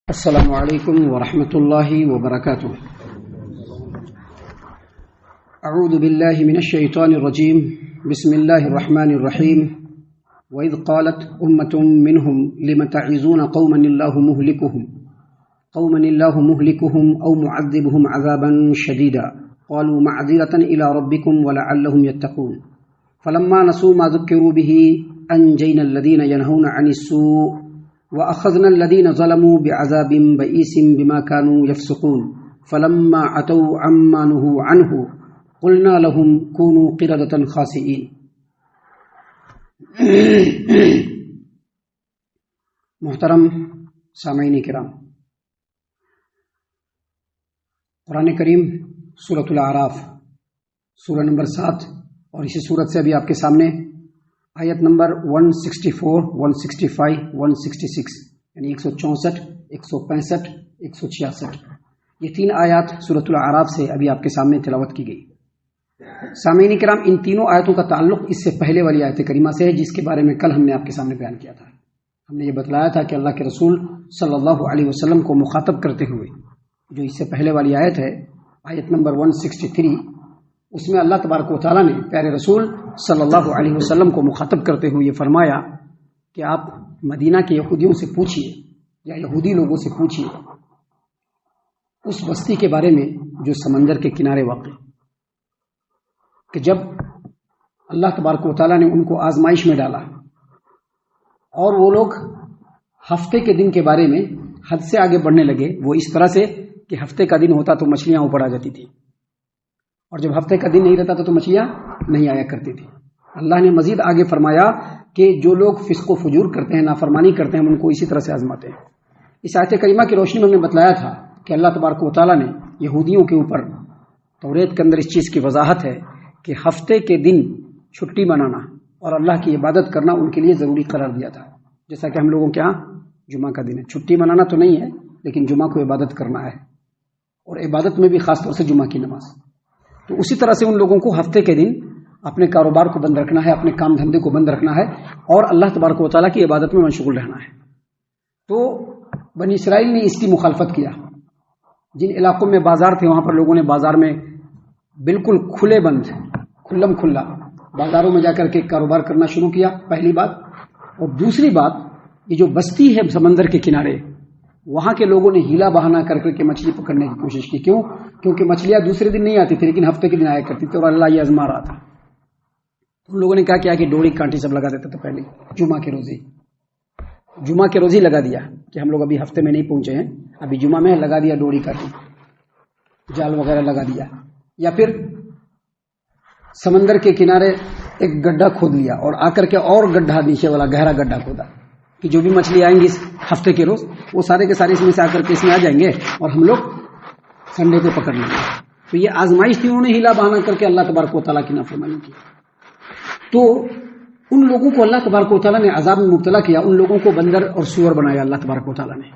السلام علیکم ورحمۃ اللہ وبرکاتہ۔ اعوذ باللہ من الشیطان الرجیم، بسم اللہ الرحمن الرحیم۔ وَإِذْ قَالَتْ أُمَّةٌ مِّنْهُمْ لِمَ تَعِظُونَ قَوْمًا اللَّهُ مُهْلِكُهُمْ أَوْ مُعَذِّبُهُمْ عَذَابًا شَدِيدًا قَالُوا مَعْذِرَةً إِلَى رَبِّكُمْ وَلَعَلَّهُمْ يَتَّقُونَ فَلَمَّا نَسُوا مَا ذُكِّرُوا بِهِ أَنجَيْنَا الَّذِينَ يَنْهَوْنَ عَنِ السُّوءِ وَأَخَذْنَا الَّذِينَ ظَلَمُوا بِعَذَابٍ بَئِيسٍ بِمَا كَانُوا يَفْسُقُونَ فَلَمَّا عَتَوْا عَمَّا نُهُوا عَنْهُ قُلْنَا لَهُمْ كُونُوا قِرَدَةً خَاسِئِينَ۔ محترم سامعین کرام، قرآن کریم سورۃ الاعراف سورہ نمبر 7 اور اسی سورت سے ابھی آپ کے سامنے آیت نمبر 164، 165، 166 یعنی 164، 165، 166 یہ تین آیات سورۃ الاعراف سے ابھی آپ کے سامنے تلاوت کی گئی۔ سامعین کرام، ان تینوں آیتوں کا تعلق اس سے پہلے والی آیت کریمہ سے ہے، جس کے بارے میں کل ہم نے آپ کے سامنے بیان کیا تھا۔ ہم نے یہ بتلایا تھا کہ اللہ کے رسول صلی اللہ علیہ وسلم کو مخاطب کرتے ہوئے جو اس سے پہلے والی آیت ہے، آیت نمبر 163، اس میں اللہ تبارک و تعالیٰ نے پیارے رسول صلی اللہ علیہ وسلم کو مخاطب کرتے ہوئے یہ فرمایا کہ آپ مدینہ کے یہودیوں سے پوچھیے یا یہودی لوگوں سے پوچھیے اس بستی کے بارے میں جو سمندر کے کنارے واقع، کہ جب اللہ تبارک و تعالیٰ نے ان کو آزمائش میں ڈالا اور وہ لوگ ہفتے کے دن کے بارے میں حد سے آگے بڑھنے لگے، وہ اس طرح سے کہ ہفتے کا دن ہوتا تو مچھلیاں اوپر آ جاتی تھی، اور جب ہفتے کا دن نہیں رہتا تو مچھلیاں نہیں آیا کرتی تھی۔ اللہ نے مزید آگے فرمایا کہ جو لوگ فسق و فجور کرتے ہیں، نافرمانی کرتے ہیں، ہم ان کو اسی طرح سے آزماتے ہیں۔ اس آیت کریمہ کی روشنی میں ہم نے بتلایا تھا کہ اللہ تبارک و تعالیٰ نے یہودیوں کے اوپر توریت کے اندر اس چیز کی وضاحت ہے کہ ہفتے کے دن چھٹی منانا اور اللہ کی عبادت کرنا ان کے لیے ضروری قرار دیا تھا، جیسا کہ ہم لوگوں کے یہاں جمعہ کا دن ہے۔ چھٹی منانا تو نہیں ہے، لیکن جمعہ کو عبادت کرنا ہے، اور عبادت میں بھی خاص طور سے جمعہ کی نماز۔ تو اسی طرح سے ان لوگوں کو ہفتے کے دن اپنے کاروبار کو بند رکھنا ہے، اپنے کام دھندے کو بند رکھنا ہے، اور اللہ تبارک و تعالیٰ کی عبادت میں مشغول رہنا ہے۔ تو بنی اسرائیل نے اس کی مخالفت کیا۔ جن علاقوں میں بازار تھے وہاں پر لوگوں نے بازار میں بالکل کھلے بند، کھلم کھلا بازاروں میں جا کر کے کاروبار کرنا شروع کیا، پہلی بات۔ اور دوسری بات، یہ جو بستی ہے سمندر کے کنارے، وہاں کے لوگوں نے ہیلا بہانا کر کے مچھلی پکڑنے کی کوشش کی۔ کیونکہ مچھلیاں دوسرے دن نہیں آتی تھی، لیکن ہفتے کے دن آیا کرتی تھی، اور اللہ یہ آزما رہا تھا۔ ان لوگوں نے کیا کیا کہ ڈوری کانٹی سب لگا دیتے تھے پہلے جمعہ کے روز ہی لگا دیا کہ ہم لوگ ابھی ہفتے میں نہیں پہنچے ہیں، ابھی جمعہ میں لگا دیا ڈوری کانٹی، جال وغیرہ لگا دیا، یا پھر سمندر کے کنارے ایک گڈھا کھود لیا اور آ کر کے اور گڈھا، نیچے والا گہرا گڈھا کھودا کہ جو بھی مچھلی آئیں گی اس ہفتے کے روز وہ سارے کے سارے اس میں سے آ کر کے اس میں آ جائیں گے اور ہم لوگ سنڈے کو پکڑ لیں گے۔ تو یہ آزمائش تھی، انہوں نے ہیلا بہانا کر کے اللہ تبارک و تعالیٰ کی نافرمانی کی۔ تو ان لوگوں کو اللہ تبارک و تعالیٰ نے عذاب میں مبتلا کیا، ان لوگوں کو بندر اور سور بنایا اللہ تبارک و تعالیٰ نے۔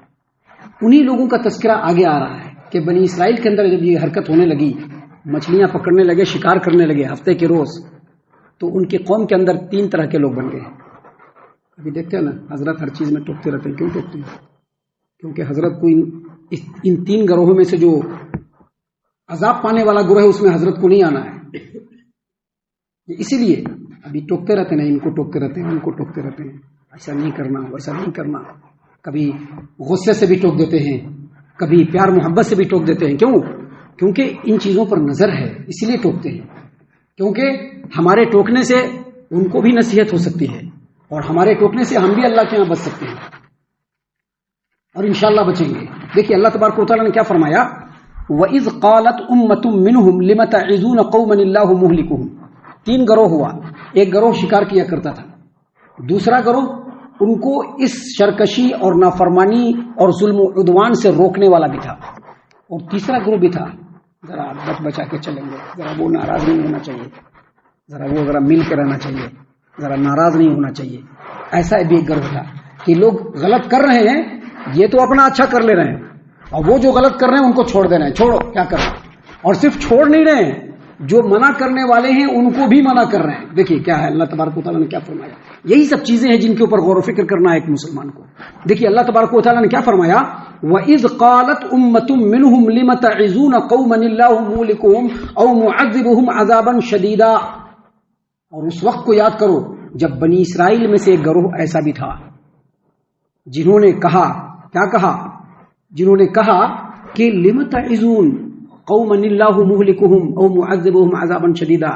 انہی لوگوں کا تذکرہ آگے آ رہا ہے کہ بنی اسرائیل کے اندر جب یہ حرکت ہونے لگی، مچھلیاں پکڑنے لگے، شکار کرنے لگے ہفتے کے روز، تو ان کی قوم کے اندر تین طرح کے لوگ بن گئے۔ ابھی دیکھتے ہیں نا، حضرت ہر چیز میں ٹوکتے رہتے ہیں۔ کیوں ٹوکتے ہیں؟ کیونکہ حضرت کو ان تین گروہوں میں سے جو عذاب پانے والا گروہ ہے اس میں حضرت کو نہیں آنا ہے، اسی لیے ابھی ٹوکتے رہتے ہیں، ان کو ٹوکتے رہتے ہیں، ان کو ٹوکتے رہتے ہیں، ایسا نہیں کرنا، ویسا نہیں کرنا۔ کبھی غصے سے بھی ٹوک دیتے ہیں، کبھی پیار محبت سے بھی ٹوک دیتے ہیں۔ کیونکہ ان چیزوں پر نظر ہے، اسی لیے ٹوکتے ہیں، کیونکہ ہمارے ٹوکنے سے ان کو بھی نصیحت ہو سکتی ہے، اور ہمارے ٹوکنے سے ہم بھی اللہ کے یہاں بچ سکتے ہیں، اور انشاءاللہ بچیں گے۔ دیکھیے اللہ تبارک و تعالیٰ نے کیا فرمایا، وَإِذْ قَالَتْ أُمَّةٌ مِّنْهُمْ لِمَ تَعِظُونَ قَوْمًا اللَّهُ مُهْلِكُهُمْ۔ تین گروہ ہوا، ایک گروہ شکار کیا کرتا تھا، دوسرا گروہ ان کو اس سرکشی اور نافرمانی اور ظلم و عدوان سے روکنے والا بھی تھا، اور تیسرا گروہ بھی تھا ذرا بچ بچا کے چلیں گے، ذرا وہ ناراض نہیں ہونا چاہیے، ذرا مل کے رہنا چاہیے، ذرا ناراض نہیں ہونا چاہیے۔ ایسا بھی ایک گروہ تھا کہ لوگ غلط کر رہے ہیں، یہ تو اپنا اچھا کر لے رہے ہیں، اور وہ جو غلط کر رہے ہیں ان کو چھوڑ دے رہے ہیں، چھوڑو کیا کر رہے ہیں، اور صرف چھوڑ نہیں رہے ہیں، جو منع کرنے والے ہیں ان کو بھی منع کر رہے ہیں۔ دیکھیے کیا ہے، اللہ تبارک و تعالیٰ نے کیا فرمایا۔ یہی سب چیزیں ہیں جن کے اوپر غور و فکر کرنا ہے ایک مسلمان کو۔ دیکھیے اللہ تبارک و تعالیٰ نے کیا فرمایا، وَإِذْ قَالَتْ أُمَّةٌ مِّنْهُمْ لِمَ تَعِظُونَ قَوْمًا اللَّهُ مُهْلِكُهُمْ أَوْ مُعَذِّبُهُمْ عَذَابًا شَدِيدًا. اور اس وقت کو یاد کرو جب بنی اسرائیل میں سے ایک گروہ ایسا بھی تھا جنہوں نے کہا، کیا کہا؟ جنہوں نے کہا کہ لِمَ تَعِظُونَ قَوْمًا اللَّهُ مُهْلِكُهُمْ أَوْ مُعَذِّبُهُمْ عَذَابًا شَدِيدًا.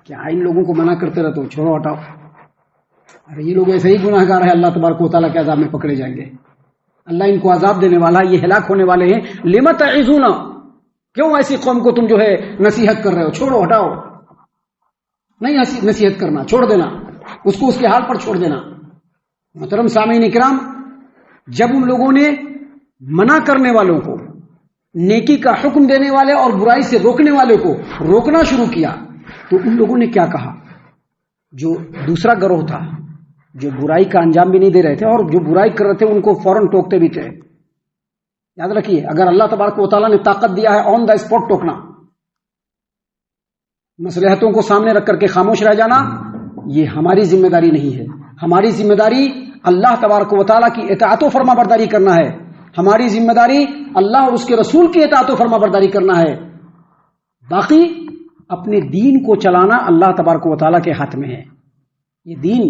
کیا ان لوگوں کو منع کرتے رہتے ہو، چھوڑو ہٹاؤ، ارے یہ لوگ ایسے ہی گناہ گار ہے، اللہ تبارک و تعالیٰ کے عذاب میں پکڑے جائیں گے، اللہ ان کو عذاب دینے والا ہے، یہ ہلاک ہونے والے ہیں. لِمَ تَعِظُونَ، کیوں ایسی قوم کو تم جو ہے نصیحت کر رہے ہو، چھوڑو ہٹاؤ. نہیں نصیحت کرنا، چھوڑ دینا اس کو، اس کے حال پر چھوڑ دینا. محترم سامعین کرام، جب ان لوگوں نے منع کرنے والوں کو، نیکی کا حکم دینے والے اور برائی سے روکنے والے کو روکنا شروع کیا تو ان لوگوں نے کیا کہا؟ جو دوسرا گروہ تھا جو برائی کا انجام بھی نہیں دے رہے تھے اور جو برائی کر رہے تھے ان کو فوراً ٹوکتے بھی تھے. یاد رکھیے، اگر اللہ تبارک و تعالیٰ نے طاقت دیا ہے آن دا اسپاٹ ٹوکنا، مصلحتوں کو سامنے رکھ کر کے خاموش رہ جانا، یہ ہماری ذمہ داری نہیں ہے. ہماری ذمہ داری اللہ تبارک و تعالیٰ کی اطاعت و فرما برداری کرنا ہے. ہماری ذمہ داری اللہ اور اس کے رسول کی اطاعت و فرما برداری کرنا ہے. باقی اپنے دین کو چلانا اللہ تبارک و تعالیٰ کے ہاتھ میں ہے. یہ دین،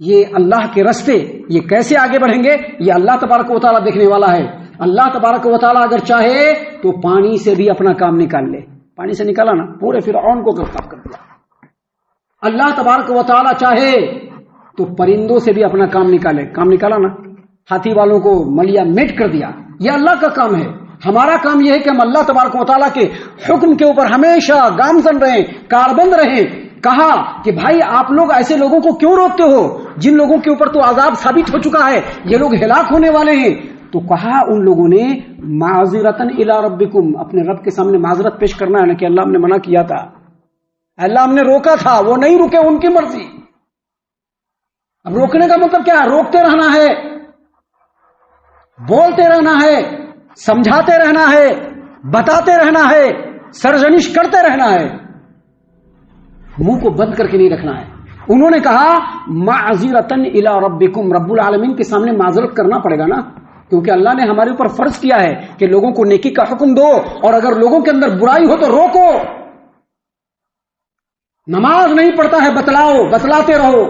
یہ اللہ کے راستے، یہ کیسے آگے بڑھیں گے یہ اللہ تبارک و تعالیٰ دیکھنے والا ہے. اللہ تبارک و تعالیٰ اگر چاہے تو پانی سے بھی اپنا کام نکال لے. پانی سے نکالا نا، پورے فرعون کو گرفتار کر دیا. اللہ تبارک و تعالیٰ چاہے تو پرندوں سے بھی اپنا کام نکالے. کام نکالا نا، ہاتھی والوں کو ملیا میٹ کر دیا. یہ اللہ کا کام ہے. ہمارا کام یہ ہے کہ ہم اللہ تبارک و تعالیٰ کے حکم کے اوپر ہمیشہ گامزن رہیں، کاربند رہیں. کہا کہ بھائی آپ لوگ ایسے لوگوں کو کیوں روکتے ہو جن لوگوں کے اوپر تو عذاب ثابت ہو چکا ہے، یہ لوگ ہلاک ہونے والے ہیں. تو کہا ان لوگوں نے معذرتن الی ربکم، اپنے رب کے سامنے معذرت پیش کرنا ہے نا کہ اللہ ہم نے منع کیا تھا، اللہ ہم نے روکا تھا، وہ نہیں رکے، ان کی مرضی. اب روکنے کا مطلب کیا ہے؟ روکتے رہنا ہے، بولتے رہنا ہے، سمجھاتے رہنا ہے، بتاتے رہنا ہے، سرزنش کرتے رہنا ہے، منہ کو بند کر کے نہیں رکھنا ہے. انہوں نے کہا معذرتن الی ربکم، رب العالمین کے سامنے معذرت کرنا پڑے گا نا، کیونکہ اللہ نے ہمارے اوپر فرض کیا ہے کہ لوگوں کو نیکی کا حکم دو اور اگر لوگوں کے اندر برائی ہو تو روکو. نماز نہیں پڑھتا ہے بتلاؤ، بتلاتے رہو،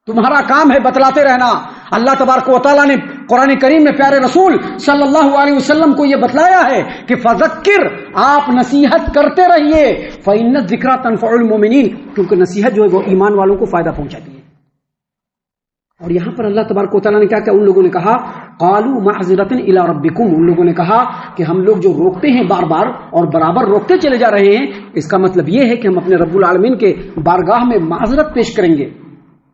تمہارا کام ہے بتلاتے رہنا. اللہ تبارک و تعالیٰ نے قرآن کریم میں پیارے رسول صلی اللہ علیہ وسلم کو یہ بتلایا ہے کہ فذکر، آپ نصیحت کرتے رہیے، فإن الذکریٰ تنفع المؤمنین، کیونکہ نصیحت جو ہے وہ ایمان والوں کو فائدہ پہنچاتی ہے. اور یہاں پر اللہ تبارک و تعالیٰ نے کیا کہا؟ ان لوگوں نے کہا قالوا معذرۃ الی ربکم، ان لوگوں نے کہا کہ ہم لوگ جو روکتے ہیں بار بار اور برابر روکتے چلے جا رہے ہیں، اس کا مطلب یہ ہے کہ ہم اپنے رب العالمین کے بارگاہ میں معذرت پیش کریں گے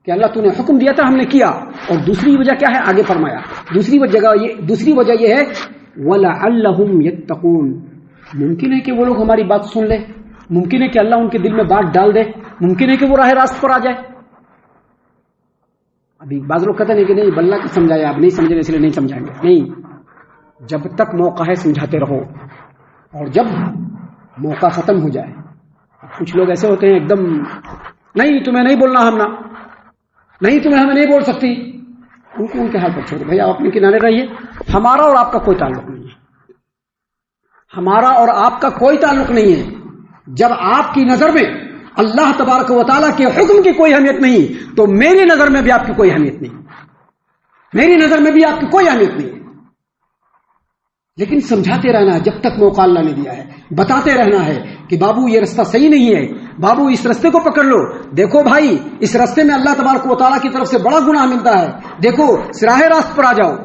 کہ اللہ تو نے حکم دیا تھا، ہم نے کیا. اور دوسری وجہ کیا ہے؟ آگے فرمایا دوسری وجہ یہ ہے وَلَعَلَّهُمْ يَتَّقُونَ، ممکن ہے کہ وہ لوگ ہماری بات سن لیں، ممکن ہے کہ اللہ ان کے دل میں بات ڈال دے، ممکن ہے کہ وہ راہ راست پر آ جائے. ابھی بعض لوگ کہتے ہیں کہ نہیں بلّہ کی سمجھایا، آپ نہیں سمجھ رہے اس لیے نہیں سمجھائیں گے. نہیں، جب تک موقع ہے سمجھاتے رہو، اور جب موقع ختم ہو جائے، کچھ لوگ ایسے ہوتے ہیں ایک دم نہیں تمہیں نہیں بولنا، ہم نہ نہیں تمہیں ہمیں نہیں بول سکتی، ان کو ان کے حال پر چھوڑو. بھائی آپ اپنے کنارے رہیے، ہمارا اور آپ کا کوئی تعلق نہیں ہے، ہمارا اور آپ کا کوئی تعلق نہیں ہے. جب آپ کی نظر میں اللہ تبارک و تعالیٰ کے حکم کی کوئی اہمیت نہیں تو میری نظر میں بھی آپ کی کوئی اہمیت نہیں، میری نظر میں بھی آپ کی کوئی اہمیت نہیں. لیکن سمجھاتے رہنا ہے جب تک موقع اللہ نے دیا ہے، بتاتے رہنا ہے کہ بابو یہ رستہ صحیح نہیں ہے، بابو اس رستے کو پکڑ لو، دیکھو بھائی اس رستے میں اللہ تبارک و تعالیٰ کی طرف سے بڑا گناہ ملتا ہے، دیکھو سراہ راست پر آ جاؤ.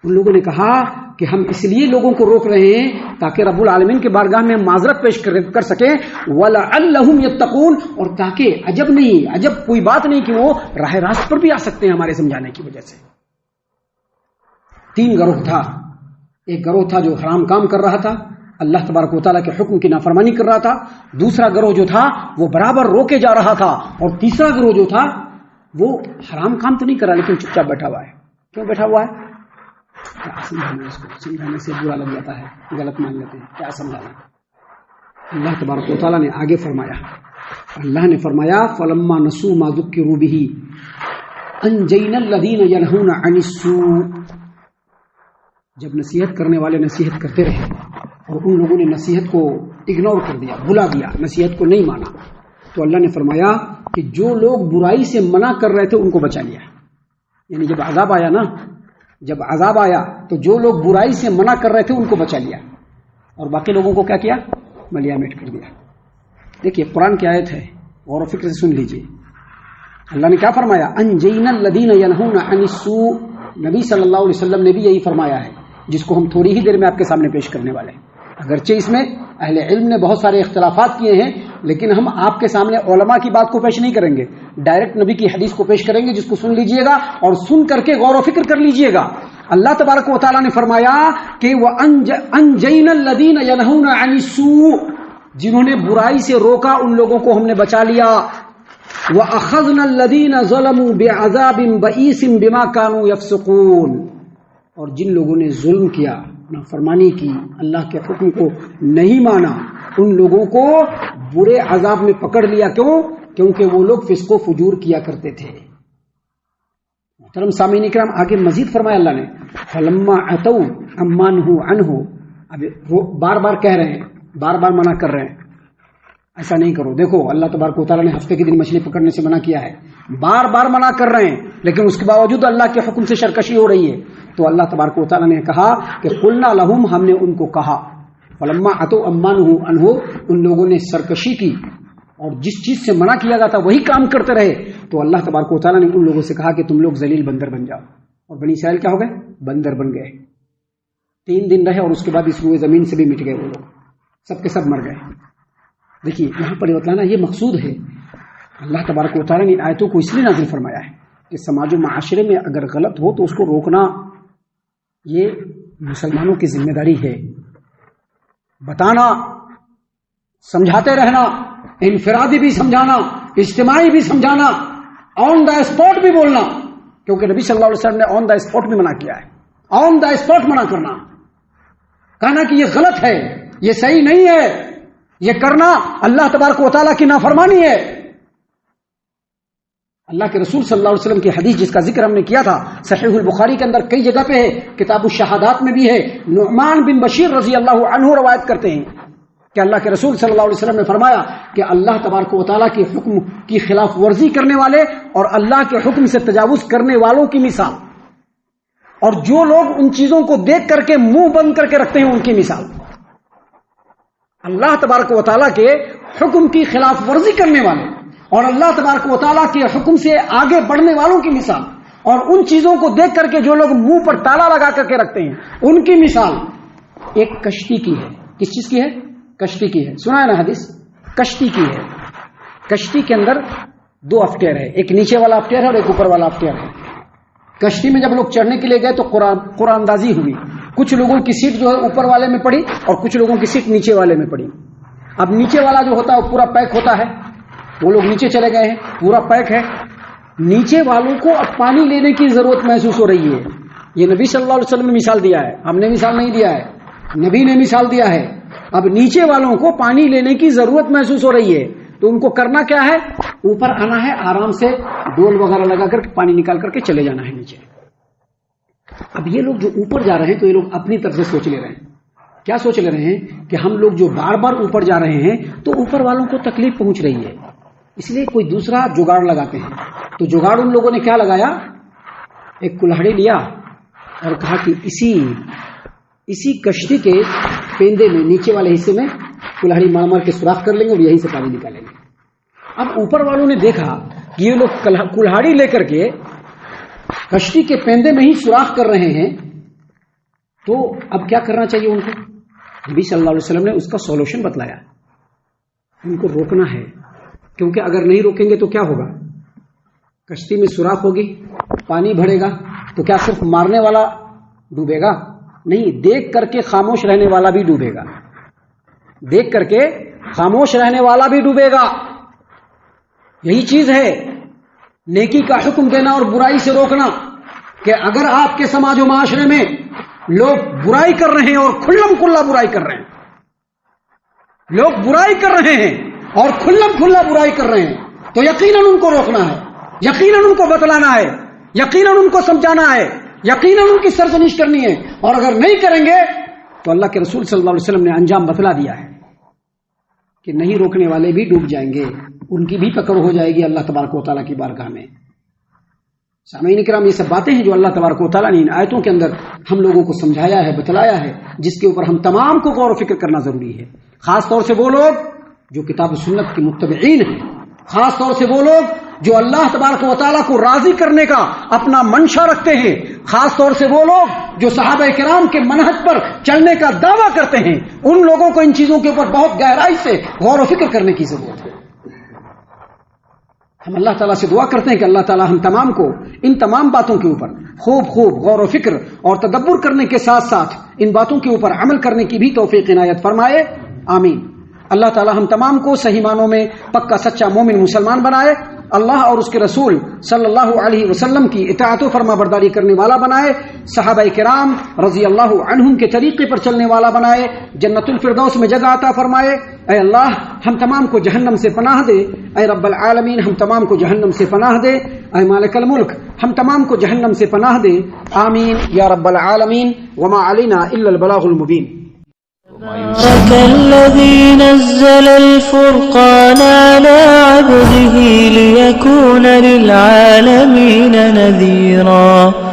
ان لوگوں نے کہا کہ ہم اس لیے لوگوں کو روک رہے ہیں تاکہ رب العالمین کے بارگاہ میں معذرت پیش کر سکیں، وَلَعَلَّهُمْ يَتَّقُونَ، اور تاکہ عجب کوئی بات نہیں کہ وہ راہ راست پر بھی آ سکتے ہیں ہمارے سمجھانے کی وجہ سے. 3 گروہ تھا. ایک گروہ تھا جو حرام کام کر رہا تھا، اللہ تبارک و تعالیٰ کے حکم کی نافرمانی کر رہا تھا. دوسرا گروہ جو تھا وہ برابر روکے جا رہا تھا. اور تیسرا گروہ جو تھا وہ حرام کام تو نہیں کر رہا لیکن چپ چاپ بیٹھا ہوا ہے. کیوں بیٹھا ہوا ہے؟ کیا سمجھانا، اس کو سمجھانے سے برا لگ جاتا ہے، غلط مان لیتے ہیں، کیا سمجھانا. اللہ تبارک و تعالیٰ نے آگے فرمایا، اللہ نے فرمایا فَلَمَّا نَسُوا مَا ذُكِّرُوا بِهِ أَنجَيْنَا الَّذِينَ يَنْهُونَ عَنِ السُّوءِ، جب نصیحت کرنے والے نصیحت کرتے رہے اور ان لوگوں نے نصیحت کو اگنور کر دیا، بھلا دیا، نصیحت کو نہیں مانا، تو اللہ نے فرمایا کہ جو لوگ برائی سے منع کر رہے تھے ان کو بچا لیا. یعنی جب عذاب آیا نا، جب عذاب آیا تو جو لوگ برائی سے منع کر رہے تھے ان کو بچا لیا، اور باقی لوگوں کو کیا کیا؟ ملیا میٹ کر دیا. دیکھیے قرآن کی آیت ہے، غور و فکر سے سن لیجیے. اللہ نے کیا فرمایا؟ انجینا الذین ینہون عن السوء. نبی صلی اللہ علیہ وسلم نے بھی یہی فرمایا ہے، جس کو ہم تھوڑی ہی دیر میں آپ کے سامنے پیش کرنے والے ہیں. اگرچہ اس میں اہل علم نے بہت سارے اختلافات کیے ہیں، لیکن ہم آپ کے سامنے علماء کی بات کو پیش نہیں کریں گے، ڈائریکٹ نبی کی حدیث کو پیش کریں گے، جس کو سن لیجئے گا اور سن کر کے غور و فکر کر لیجئے گا. اللہ تبارک و تعالیٰ نے فرمایا کہ وَأَنجَيْنَا الَّذِينَ يَنْهُونَ عَنِ السُّوءِ، جنہوں نے برائی سے روکا ان لوگوں کو ہم نے بچا لیا. وَأَخَذْنَا الَّذِينَ ظَلَمُوا بِعَذَابٍ بَئِيسٍ بِمَا كَانُوا يَفْسُقُونَ، اور جن لوگوں نے ظلم کیا، نافرمانی کی، اللہ کے حکم کو نہیں مانا، ان لوگوں کو برے عذاب میں پکڑ لیا. کیوں؟ کیونکہ وہ لوگ فسق و فجور کیا کرتے تھے. محترم سامعین کرام، آگے مزید فرمایا اللہ نے فَلَمَّا عَتَوْا عَمَّا نُهُوا عَنْهُ. اب بار بار کہہ رہے ہیں، بار بار منع کر رہے ہیں، ایسا نہیں کرو. دیکھو اللہ تبارک و تعالیٰ نے ہفتے کے دن مچھلی پکڑنے سے منع کیا ہے، بار بار منع کر رہے ہیں، لیکن اس کے باوجود اللہ کے حکم سے سرکشی ہو رہی ہے. تو اللہ تبارک و تعالیٰ نے کہا کہ قلنا لہم، ہم نے ان کو کہا، فلما اتوا عما نہوا عنہ، ان لوگوں نے سرکشی کی اور جس چیز سے منع کیا گیا تھا وہی کام کرتے رہے. تو اللہ تبارک و تعالیٰ نے ان لوگوں سے کہا کہ تم لوگ ذلیل بندر بن جاؤ. اور بنی اسرائیل کیا ہو گئے؟ بندر بن گئے. 3 دن رہے اور اس کے بعد اس روئے زمین سے بھی مٹ گئے، وہ لوگ سب کے سب مر گئے. دیکھیے یہاں پر بتلانا یہ مقصود ہے، اللہ تبارک و تعالیٰ نے آیتوں کو اس لیے نازل فرمایا ہے کہ سماج و معاشرے میں اگر غلط ہو تو اس کو روکنا یہ مسلمانوں کی ذمہ داری ہے. بتانا، سمجھاتے رہنا، انفرادی بھی سمجھانا، اجتماعی بھی سمجھانا، آن دا اسپاٹ بھی بولنا، کیونکہ نبی صلی اللہ علیہ وسلم نے آن دا اسپاٹ بھی منع کیا ہے. آن دا اسپاٹ منع کرنا، کہنا کہ یہ غلط ہے، یہ صحیح نہیں ہے، یہ کرنا اللہ تبارک و تعالیٰ کی نافرمانی ہے. اللہ کے رسول صلی اللہ علیہ وسلم کی حدیث جس کا ذکر ہم نے کیا تھا، صحیح البخاری کے اندر کئی جگہ پہ ہے، کتاب الشہادات میں بھی ہے. نعمان بن بشیر رضی اللہ عنہ روایت کرتے ہیں کہ اللہ کے رسول صلی اللہ علیہ وسلم نے فرمایا کہ اللہ تبارک و تعالیٰ کے حکم کی خلاف ورزی کرنے والے اور اللہ کے حکم سے تجاوز کرنے والوں کی مثال، اور جو لوگ ان چیزوں کو دیکھ کر کے منہ بند کر کے رکھتے ہیں ان کی مثال. اللہ تبارک و تعالیٰ کے حکم کی خلاف ورزی کرنے والے اور اللہ تبارک و تعالیٰ کے حکم سے آگے بڑھنے والوں کی مثال، اور ان چیزوں کو دیکھ کر کے جو لوگ منہ پر تالا لگا کر کے رکھتے ہیں ان کی مثال ایک کشتی کی ہے. کس چیز کی ہے؟ کشتی کی ہے. سنا ہے نا حدیث؟ کشتی کی ہے. کشتی کے اندر 2 افٹیر ہے، ایک نیچے والا افٹیر ہے اور ایک اوپر والا افٹیر ہے. کشتی میں جب لوگ چڑھنے کے لیے گئے تو قرآن اندازی ہوئی. کچھ لوگوں کی سیٹ جو ہے اوپر والے میں پڑی اور کچھ لوگوں کی سیٹ نیچے والے میں پڑی. اب نیچے والا جو ہوتا ہے وہ پورا پیک ہوتا ہے، وہ لوگ نیچے چلے گئے ہیں، پورا پیک ہے. نیچے والوں کو اب پانی لینے کی ضرورت محسوس ہو رہی ہے. یہ نبی صلی اللہ علیہ وسلم نے مثال دیا ہے، ہم نے مثال نہیں دیا ہے، نبی نے مثال دیا ہے. اب نیچے والوں کو پانی لینے کی ضرورت محسوس ہو رہی ہے تو ان کو کرنا کیا ہے؟ اوپر آنا ہے، آرام سے ڈول وغیرہ لگا کر پانی نکال کر کے چلے جانا ہے نیچے. اب یہ لوگ جو اوپر جا رہے ہیں تو یہ لوگ اپنی طرف سے سوچ لے رہے ہیں. کیا سوچ لے رہے ہیں؟ کہ ہم لوگ جو بار بار اوپر جا رہے ہیں تو اوپر والوں کو تکلیف پہنچ رہی ہے، اس لیے کوئی دوسرا جگاڑ لگاتے ہیں. تو جگاڑ ان لوگوں نے کیا لگایا؟ ایک کلہاڑی لیا اور کہا کہ اسی کشتی کے پیندے میں، نیچے والے حصے میں کلہاڑی مار مار کے سوراخ کر لیں گے اور یہیں سے پانی نکالیں گے. اب اوپر والوں نے دیکھا کہ یہ لوگ کلہاڑی لے کر کے کشتی کے پیندے میں ہی سوراخ کر رہے ہیں، تو اب کیا کرنا چاہیے ان کو؟ نبی صلی اللہ علیہ وسلم نے اس کا سولوشن بتلایا. ان کو روکنا ہے، کیونکہ اگر نہیں روکیں گے تو کیا ہوگا؟ کشتی میں سوراخ ہوگی، پانی بڑھے گا تو کیا صرف مارنے والا ڈوبے گا؟ نہیں، دیکھ کر کے خاموش رہنے والا بھی ڈوبے گا. دیکھ کر کے خاموش رہنے والا بھی ڈوبے گا. یہی چیز ہے نیکی کا حکم دینا اور برائی سے روکنا، کہ اگر آپ کے سماج و معاشرے میں لوگ برائی کر رہے ہیں اور کھلم کھلا برائی کر رہے ہیں، لوگ برائی کر رہے ہیں اور کھلم کھلا برائی کر رہے ہیں، تو یقیناً ان کو روکنا ہے، یقیناً ان کو بتلانا ہے، یقیناً ان کو سمجھانا ہے. یقیناً ان کی سرزنش کرنی ہے، اور اگر نہیں کریں گے تو اللہ کے رسول صلی اللہ علیہ وسلم نے انجام بتلا دیا ہے کہ نہیں روکنے والے بھی ڈوب جائیں گے، ان کی بھی پکڑ ہو جائے گی اللہ تبارک و تعالیٰ کی بارگاہ میں۔ سامعین کرام، یہ سب باتیں ہیں جو اللہ تبارک و تعالیٰ نے ان آیتوں کے اندر ہم لوگوں کو سمجھایا ہے، بتلایا ہے، جس کے اوپر ہم تمام کو غور و فکر کرنا ضروری ہے، خاص طور سے وہ لوگ جو کتاب و سنت کے متبعین ہیں، خاص طور سے وہ لوگ جو اللہ تبارک و تعالیٰ کو راضی کرنے کا اپنا منشا رکھتے ہیں، خاص طور سے وہ لوگ جو صحابہ کرام کے منہج پر چلنے کا دعویٰ کرتے ہیں، ان لوگوں کو ان چیزوں کے اوپر بہت گہرائی سے غور و فکر کرنے کی ضرورت ہے۔ ہم اللہ تعالیٰ سے دعا کرتے ہیں کہ اللہ تعالیٰ ہم تمام کو ان تمام باتوں کے اوپر خوب غور و فکر اور تدبر کرنے کے ساتھ ساتھ ان باتوں کے اوپر عمل کرنے کی بھی توفیق عنایت فرمائے، آمین۔ اللہ تعالیٰ ہم تمام کو صحیح معنوں میں پکا سچا مومن مسلمان بنائے، اللہ اور اس کے رسول صلی اللہ علیہ وسلم کی اطاعت و فرما برداری کرنے والا بنائے، صحابہ کرام رضی اللہ عنہم کے طریقے پر چلنے والا بنائے، جنت الفردوس میں جگہ عطا فرمائے۔ اے اللہ ہم تمام کو جہنم سے پناہ دے، اے رب العالمین ہم تمام کو جہنم سے پناہ دے، اے مالک الملک ہم تمام کو جہنم سے پناہ دے، آمین یا رب العالمین۔ وما علینا الا البلاغ المبین۔ تبارك الذي نزل الفرقان على عبده ليكون للعالمين نذيرا